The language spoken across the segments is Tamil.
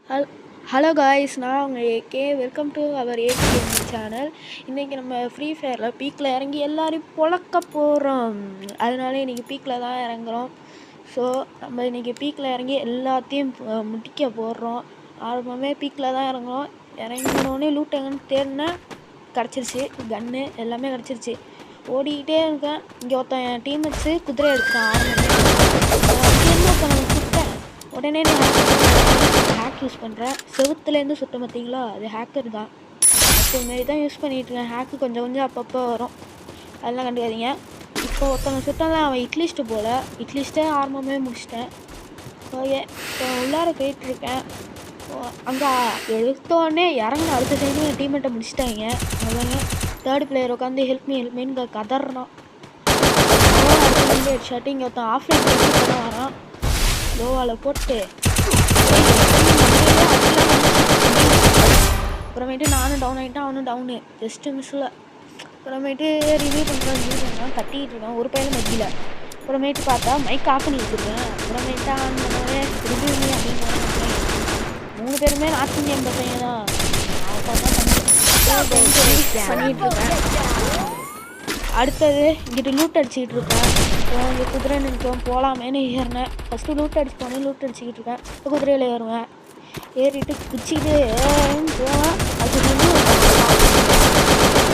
ஹல் ஹலோ காய்ஸ், நான் உங்கள் AK. Welcome to our AK gaming channel. இன்றைக்கி நம்ம ஃப்ரீ ஃபயரில் பீக்கில் இறங்கி எல்லோரையும் பொழக்க போகிறோம். அதனால இன்றைக்கி பீக்கில் தான் இறங்குறோம். ஸோ நம்ம இன்றைக்கி பீக்கில் இறங்கி எல்லாத்தையும் முடிக்க போடுறோம். ஆரம்பமே பீக்கில் தான் இறங்குறோம். இறங்கினோடனே லூட் எங்கன்னு தேடினேன், கிடச்சிருச்சு. கன்று எல்லாமே கிடச்சிருச்சு. ஓடிக்கிட்டே இருக்கேன். இங்கே ஒருத்தன் என் டீம் வச்சு குதிரை எடுத்துட்டான். ஆரம்பமே ஒருத்தன் சுட்டேன். உடனே ஹேக் யூஸ் பண்ணுறேன். செவுத்துலேருந்து சுட்ட பார்த்தீங்களா, அது ஹேக்கர் தான். அதுமாரி தான் யூஸ் பண்ணிகிட்ருக்கேன். ஹேக்கு கொஞ்சம் கொஞ்சம் அப்பப்போ வரும், அதெல்லாம் கண்டுக்காதீங்க. இப்போ ஒருத்தவங்க சுட்டான், அவன் இட்லிஸ்ட்டு போல். இட்லிஸ்ட்டே ஆரம்பமே முடிச்சிட்டேன். ஓகே, இப்போ உள்ளார போயிட்டுருக்கேன். அங்கே எடுத்தோடனே இறங்க அடுத்த சைடு என் டீம்மேட்டை முடிச்சிட்டாங்க. அவங்க தேர்ட் பிளேயர் உட்காந்து ஹெல்ப்மீன்னு கதறான். அடுத்த ஹெட் ஷாட்டு. இங்கே ஒருத்தன் ஆஃப்லைன் போட்டு வரான். லோவால் போட்டு அப்புறமேட்டு நானும் டவுன் ஆகிட்டேன், அவனும் டவுனு. ஜஸ்ட்டு மிஸ்ஸில். அப்புறமேட்டு ரிவ்யூ பண்ணுறான், கட்டிக்கிட்டு இருக்கான். ஒரு பையன் மத்தியில். அப்புறமேட்டு பார்த்தா மைக் ஆஃப் பண்ணி வச்சுருக்கேன். அப்புறமேட்டு அந்த ரிவ்யூ அப்படின்னு 3 பேருமே நார்த் இந்தியன் பசங்க தான். பண்ணிகிட்டு இருக்கேன். அடுத்தது இங்கிட்டு லூட் அடிச்சுக்கிட்டு இருக்கேன். அப்புறம் இங்கே குதிரை நிற்கும் போகலாமேன்னு ஏறினேன். ஃபஸ்ட்டு லூட் அடிச்சு போனேன், லூட் அடிச்சுக்கிட்டு இருக்கேன். இப்போ குதிரையில் ஏறுவேன். ஏறிட்டு குச்சிக்கிட்டு போவேன். அது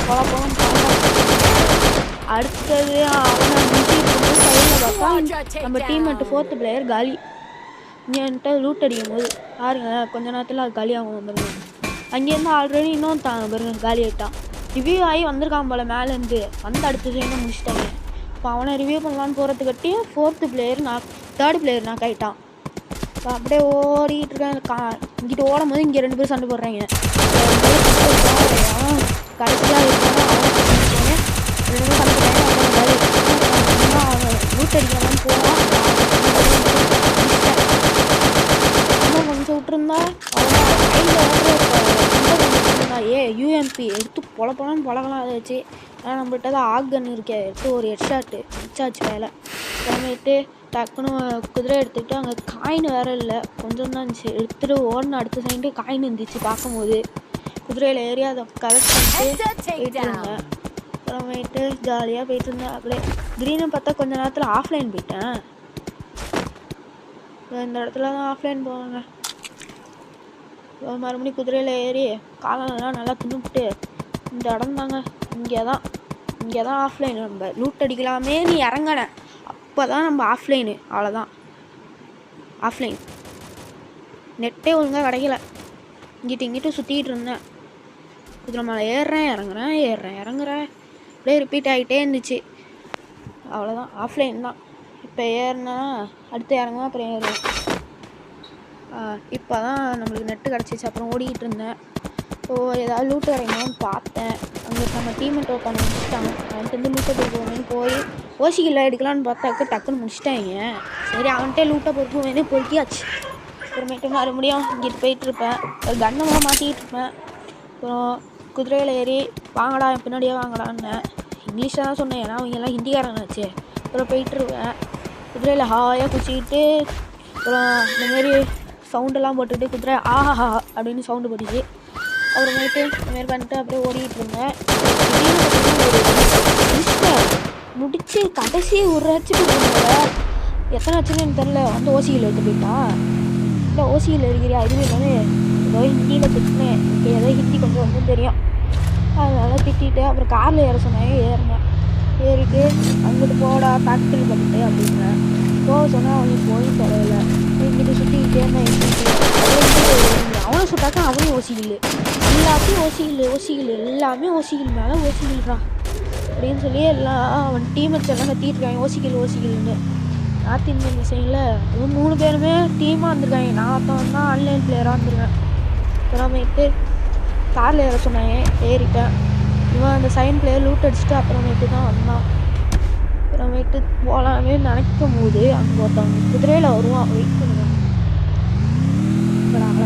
போகலாம். அடுத்தது அவனை முடிச்சுட்டு இருந்து சைடில் பார்த்தா நம்ம டீம்மேட்டு 4th பிளேயர் காலி. இங்கேன்ட்டு லூட் அடிக்கும் போது பாருங்க, கொஞ்ச நேரத்தில் அது காலியாகும். வந்துருங்க. அங்கேருந்து ஆல்ரெடி இன்னும் பாருங்க காலி ஆகிட்டான். ரிவ்யூ ஆகி வந்திருக்கான் போல் மேலேருந்து. வந்து அடுத்த சைடு முடிச்சிட்டாங்க. இப்போ அவனை ரிவ்யூ பண்ணலான்னு போகிறதுக்கட்டியும் 4th player third player knock ஆகிட்டான். இப்போ அப்படியே ஓடிக்கிட்டு இருக்கேன். இங்கிட்ட ஓடும் போது இங்கே 2 பேரும் சண்டை போடுறாங்க. கடைசியாக இருக்காங்க. அவன் 2 பேரும் சண்டை போடுறாங்க. அவன் லூட் அடிக்கலான்னு போவான். இன்னும் கொஞ்சம் விட்டுருந்தா யூஎம்பி எடுத்து பொழப்பலான்னு பழகலாம். அதை வச்சு ஆனால் நம்மகிட்ட தான் ஆகன் இருக்கே. எடுத்து ஒரு ஹெட்ஷாட்டு வச்சாச்சு வேலை. அப்புறமேட்டு டக்குன்னு குதிரை எடுத்துக்கிட்டு அங்கே காயின் வேறு இல்லை, கொஞ்சம் தான் இருந்துச்சு. எடுத்துகிட்டு ஓடணும். அடுத்த சைடு காயின் இருந்துச்சு. பார்க்கும்போது குதிரையில் ஏறி அதை கலெக்ட் பண்ணிட்டு போயிட்டு இருந்தேன். அப்புறமேட்டு ஜாலியாக போயிட்டு இருந்தேன். அப்படியே திடீர்னு பார்த்தா கொஞ்ச நேரத்தில் ஆஃப்லைன் போயிட்டேன். இந்த இடத்துல தான் ஆஃப்லைன் போவாங்க. மறுபடியும் குதிரையில் ஏறி காலெல்லாம் நல்லா தின்னுபிட்டு இந்த இடம் தாங்க, இங்கே தான் ஆஃப்லைன். நம்ம லூட் அடிக்கலாமே நீ இறங்கினேன், அப்போ தான் நம்ம ஆஃப்லைனு. அவ்வளோதான் ஆஃப்லைன். நெட்டே ஒழுங்காக கிடைக்கல. இங்கிட்டு சுற்றிக்கிட்டு இருந்தேன். குதிரை மேலே ஏறுறேன் இறங்குறேன் அப்படியே ரிப்பீட் ஆகிட்டே இருந்துச்சு. அவ்வளோதான் ஆஃப்லைன் தான். இப்போ ஏறினா அடுத்து இறங்குவேன், அப்புறம் ஏறுவேன். இப்போ தான் நம்மளுக்கு நெட்டு கிடச்சிச்சு. அப்புறம் ஓடிக்கிட்டு இருந்தேன். ஏதாவது லூட்டு கிடைக்கணும்னு பார்த்தேன். அங்கே நம்ம டீமெண்ட் ஒருத்தவங்க முடிச்சிட்டாங்க. அவன்கிட்ட லூட்டை பொறுக்குவேன்னு போய் ஓசிக்கில் எடுக்கலான்னு பார்த்தாக்க டக்குன்னு முடிச்சிட்டாங்க. சரி, அவன்கிட்ட லூட்டை பொறுக்குவேன்னு பொறுக்கியாச்சு. அப்புறமேட்டு மறுபடியும் இங்கிட்டு போயிட்டுருப்பேன். ஒரு கன்னெல்லாம் மாட்டிக்கிட்டு இருப்பேன். அப்புறம் குதிரையில் ஏறி வாங்கடா, என் பின்னாடியே வாங்கடான்னேன். இங்கிலீஷில் தான் சொன்னேன், ஏன்னா அவங்கெல்லாம் ஹிந்திக்காரனாச்சு. அப்புறம் போயிட்டுருவேன். குதிரையில் ஹாயாக குச்சிக்கிட்டு அப்புறம் இந்தமாரி சவுண்டெல்லாம் போட்டுக்கிட்டு குதிரை ஆஹா அப்படின்னு சவுண்டு போட்டுச்சு. அப்புறமேட்டு இந்தமாரி பண்ணிட்டு அப்படியே ஓடிக்கிட்டு இருந்தேன். முடிச்சு கடைசி ஒரு அச்சுக்கு எத்தனை அச்சுன்னு எனக்கு தெரில. வந்து ஓசியில் எடுத்து போயிட்டா. இல்லை ஓசியில் இருக்கிறியா, இதுவே வந்து ஏதோ ஹிந்தியில் திட்டினேன். எனக்கு ஏதோ ஹிந்தி கொஞ்சம் தெரியும். அதனால திட்டிட்டு அப்புறம் காரில் ஏற சொன்னாங்க. ஏறினேன். ஏறிட்டு அங்கிட்டு போடா ஃபேக்ட்ரி பண்ணிட்டு அப்படின்னேன். போக சொன்னால் அவங்க போய் தொலைல. இங்கிட்ட சுற்றிக்கிட்டே இருந்தேன். அவனை சுட்டாக்கா அவனையும் ஓசிக்கில். எல்லாத்தையும் ஓசிக்கில் எல்லாமே ஓசிக்கில் மேலே ஓசிக்கில்றான் அப்படின்னு சொல்லி எல்லாம் அவன் டீமெட்ஸ் எல்லாம் கத்திட்டு இருக்காங்க. ஓசிக்கில்னு. நார்த் இந்தியன் சைடில் 3 பேருமே டீமாக வந்திருக்காங்க. நான் ஒருத்தவன் தான் ஆன்லைன் பிளேயராக வந்துருக்கேன். அப்புறமேட்டு காரில் ஏற சொன்னாங்க. ஏறிட்டேன். இவன் அந்த சைன் பிளேயர் லூட் அடிச்சுட்டு அப்புறமேட்டு தான் வந்தான். அப்புறமேட்டு போகலாமே நினைக்கும் போது அங்கே ஒருத்தவங்க குதிரையில் வருவான். வெயிட் பண்ணுவேன். இப்போ நான்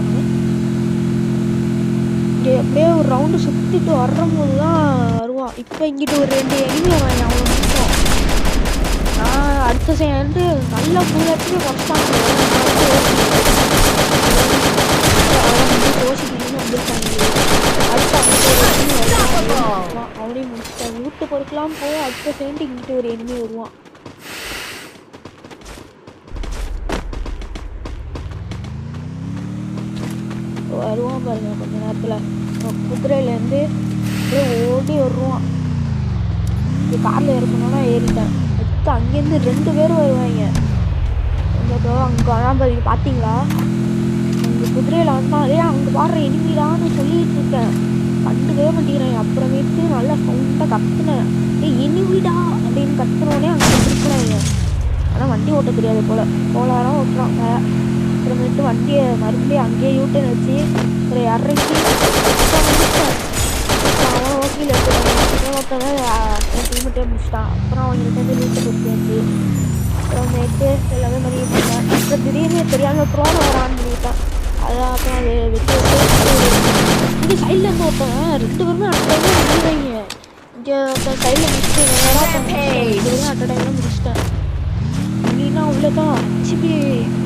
இங்கே அப்படியே ஒரு ரவுண்டு சுற்றிட்டு வரும்போது தான் வருவான். இப்போ இங்கிட்டு ஒரு 2 எனிமி வருவாங்க. அவ்வளோ நிமிஷம் நான் அடுத்த சைடு நல்ல ஃபுல் அடிச்சு வச்சாங்க. தோசிக்கிட்டு வந்துருக்காங்க. அடுத்து அங்கே வருவான், அவனையும் முடிச்சுட்டான். வீட்டு பொறுக்கலாம் போய் அடுத்த செகண்ட் இங்கிட்டு ஒரு எனிமி வருவான். வருவான் பாருங்க கொஞ்ச நேரத்தில். குதிரையிலேருந்து ஓடி வருவான். இது காரில் இருக்கணும்னா ஏறிட்டேன். அடுத்து அங்கேருந்து 2 பேர் வருவாங்க. அங்கே பாருங்க பார்த்தீங்களா, அந்த குதிரையில் வந்தாலே அங்கே பாடுற எனிமிடான்னு சொல்லிட்டு இருக்கேன். கண்டுக்கவே மாட்டேங்கிறேன். அப்புறமேட்டு நல்லா சவுண்டாக கத்துனேன், எனிமிடா அப்படின்னு கத்துனோடனே அங்கே இருக்கிறாங்க. ஆனால் வண்டி ஓட்ட தெரியாது போலாரம் ஓட்டுறாங்க. அப்புறமேட்டு வண்டியை மறுபடியும் அங்கேயே யூட்டன் வச்சு ஒரு இறக்கி அவன் ஓகேல ஒருத்தவங்க என் ஹெல்மெட்டே முடிச்சிட்டான். அப்புறம் அவங்களுக்கு வந்து லூட்டை கொடுத்தாச்சு. அப்புறமேட்டு எல்லாமே பண்ணிட்டு இருந்தேன். அப்புறம் திடீர்னு தெரியாமல் ட்ரோன் வரான்னு பண்ணிட்டேன். அதான் அப்புறம் அதை விட்டு இங்கே சைட்லேருந்து ஒருத்தவங்க 2 பேருமே அட் டைமில் முடிவாங்க. இங்கே ஒருத்தன் சைடில் முடிச்சுட்டு அட் டைமில் முடிச்சிட்டேன். இல்லைன்னா அவ்வளோதான்.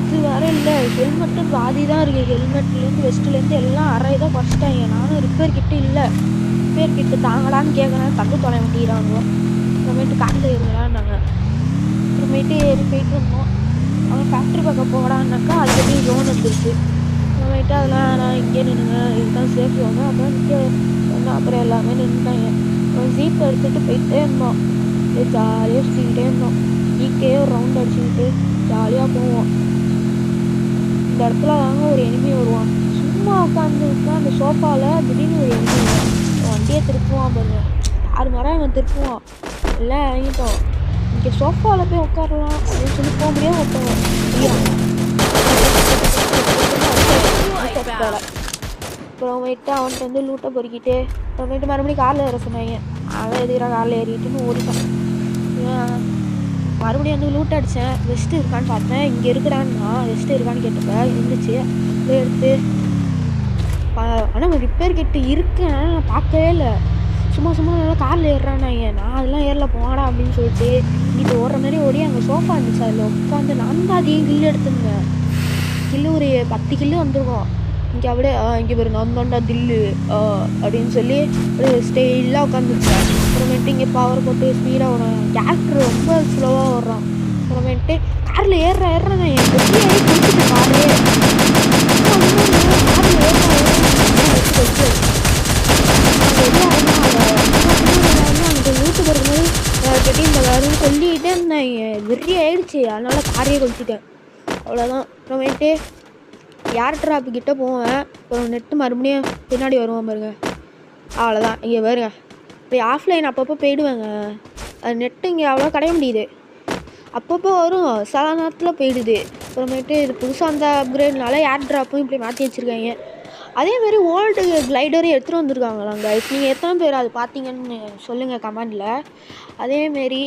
இது வேற இல்லை, ஹெல்மெட்டு பாதி தான் இருக்குது. ஹெல்மெட்லேருந்து வெஸ்ட்லேருந்து எல்லாம் அரை தான் குறைச்சிட்டாங்க. நானும் ரிப்பேர் கிட்ட இல்லை, ரிப்பேர் கிட்ட தாங்கடான்னு கேட்குறேன், தந்து தொலை மாட்டேங்கிறாங்க. அப்புறமேட்டு காட்டில் ஏறுங்களான்னாங்க. அப்புறமேட்டு ஏறி போயிட்டு இருந்தோம். அவன் ஃபேக்ட்ரி பக்கம் போகலான்னாக்கா அதுக்கு லோன் வந்துருச்சு. அப்புறமேட்டு அதெல்லாம் நான் இங்கே நின்றுங்க, இதுதான் சேஃப்டி வாங்க. அப்புறம் இங்கே வந்து அப்புறம் எல்லாமே நின்றுட்டாங்க. அப்புறம் ஜீப் எடுத்துகிட்டு போயிட்டே இருந்தோம். ஜாலியாக சுற்றிக்கிட்டே இருந்தோம். ஈக்கே ஒரு ரவுண்ட் அடிச்சுக்கிட்டு ஜாலியாக போவோம். இந்த இடத்துல தாங்க ஒரு எனிமி வருவான். சும்மா உட்காந்துருக்கா அந்த சோஃபாவில் திடீர்னு ஒரு எனிமி வருவான். வண்டியை திருப்புவான் பாருங்க, 6 மரம் இவன் திருப்புவான். எல்லாம் இறங்கிட்டோம். இங்கே சோஃபாவில் போய் உட்காரலாம் அப்படின்னு சொல்லி போக முடியாது. ஒருத்தவங்க அப்புறமேட்டு அவன்கிட்ட வந்து லூட்டை பொறுக்கிட்டு அப்புறமேட்டு மறுபடியும் காரில் ஏற சொன்னாங்க. அவன் எதிராக காரில் ஏறிட்டுன்னு ஓடிட்டான். மறுபடியும் வந்து லூட் அடித்தேன். வெஸ்ட்டு இருக்கான்னு பார்த்தேன். இங்கே இருக்கிறான்னா வெஸ்ட்டு இருக்கான்னு கேட்டப்ப இருந்துச்சு. எடுத்து ஆனால் ரிப்பேர் கிட்ட இருக்கேன், நான் பார்க்கவே இல்லை. சும்மா நல்லா காரில் ஏறுறான்னாங்க. நான் அதெல்லாம் ஏறல போங்கடா அப்படின்னு சொல்லிட்டு இங்கிட்டு ஓடுற மாதிரி ஓடி அங்கே சோஃபா இருந்துச்சு, அதில் உட்காந்து நான் தான் அதிகம் கில்லு எடுத்துருந்தேன். கில்லு ஒரு 10 கில்லு வந்துருக்கோம். இங்கே அப்படியே இங்கே பேர் நான் தான்டா தில்லு அப்படின்னு சொல்லி அப்படியே ஸ்டைலாக உட்காந்துருச்சேன். அப்புறமேட்டு இங்கே பவர் போட்டு ஸ்பீடாக வரும். கேரக்டர் ரொம்ப ஸ்லோவாக வர்றான். அப்புறமேட்டு காரில் ஏறுறேன் நான் என் பெட்டி ஏறி கொடுத்துட்டேன். காரில் அங்கே வீட்டுக்கு வரும்போது கெட்டின்னு வரும்னு சொல்லிகிட்டே இருந்தேன். வெறி ஆயிடுச்சு, அதனால் காரையே கொளுத்திட்டேன். அவ்வளோதான். அப்புறமேட்டு ஏர் ட்ராப்பு கிட்டே போவேன். அப்புறம் நெட்டு மறுபடியும் பின்னாடி வருவான் பாருங்க. அவ்வளோதான். இங்கே பாருங்க, இப்போ ஆஃப்லைன் அப்பப்போ போயிடுவேங்க. அது நெட்டு இங்கே அவ்வளோ கிடைக்க முடியுது. அப்பப்போ வரும், சில நேரத்தில் போயிடுது. அப்புறமேட்டு இது புதுசாக அந்த அப்கிரேட்னால ஏர் ட்ராப்பும் இப்படி மாற்றி வச்சுருக்காங்க. அதேமாரி ஓல்டு கிளைடரும் எடுத்துகிட்டு வந்துருக்காங்களாங்க. நீங்கள் எத்தனை பேர் அது பார்த்தீங்கன்னு சொல்லுங்கள் கமெண்டில். அதேமாரி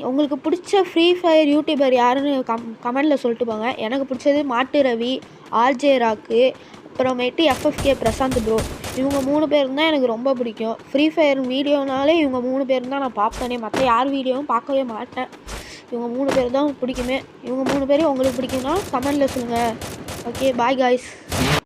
உங்களுக்கு பிடிச்ச ஃப்ரீ ஃபயர் யூடியூபர் யாருன்னு கமெண்டில் சொல்லிட்டு போங்க. எனக்கு பிடிச்சது மாட்டு ரவி, ஆர்ஜே ராக்கு, அப்புறமேட்டு FFK பிரசாந்த் ப்ரோ. இவங்க 3 பேர் தான் எனக்கு ரொம்ப பிடிக்கும். ஃப்ரீ ஃபயர் வீடியோனாலே இவங்க 3 பேர் தான் நான் பார்ப்பேனே, மற்ற யார் வீடியோவும் பார்க்கவே மாட்டேன். இவங்க 3 பேர் தான் பிடிக்குமே. இவங்க 3 பேரும் உங்களுக்கு பிடிக்கும்னா கமெண்டில் சொல்லுங்கள். Okay, bye guys.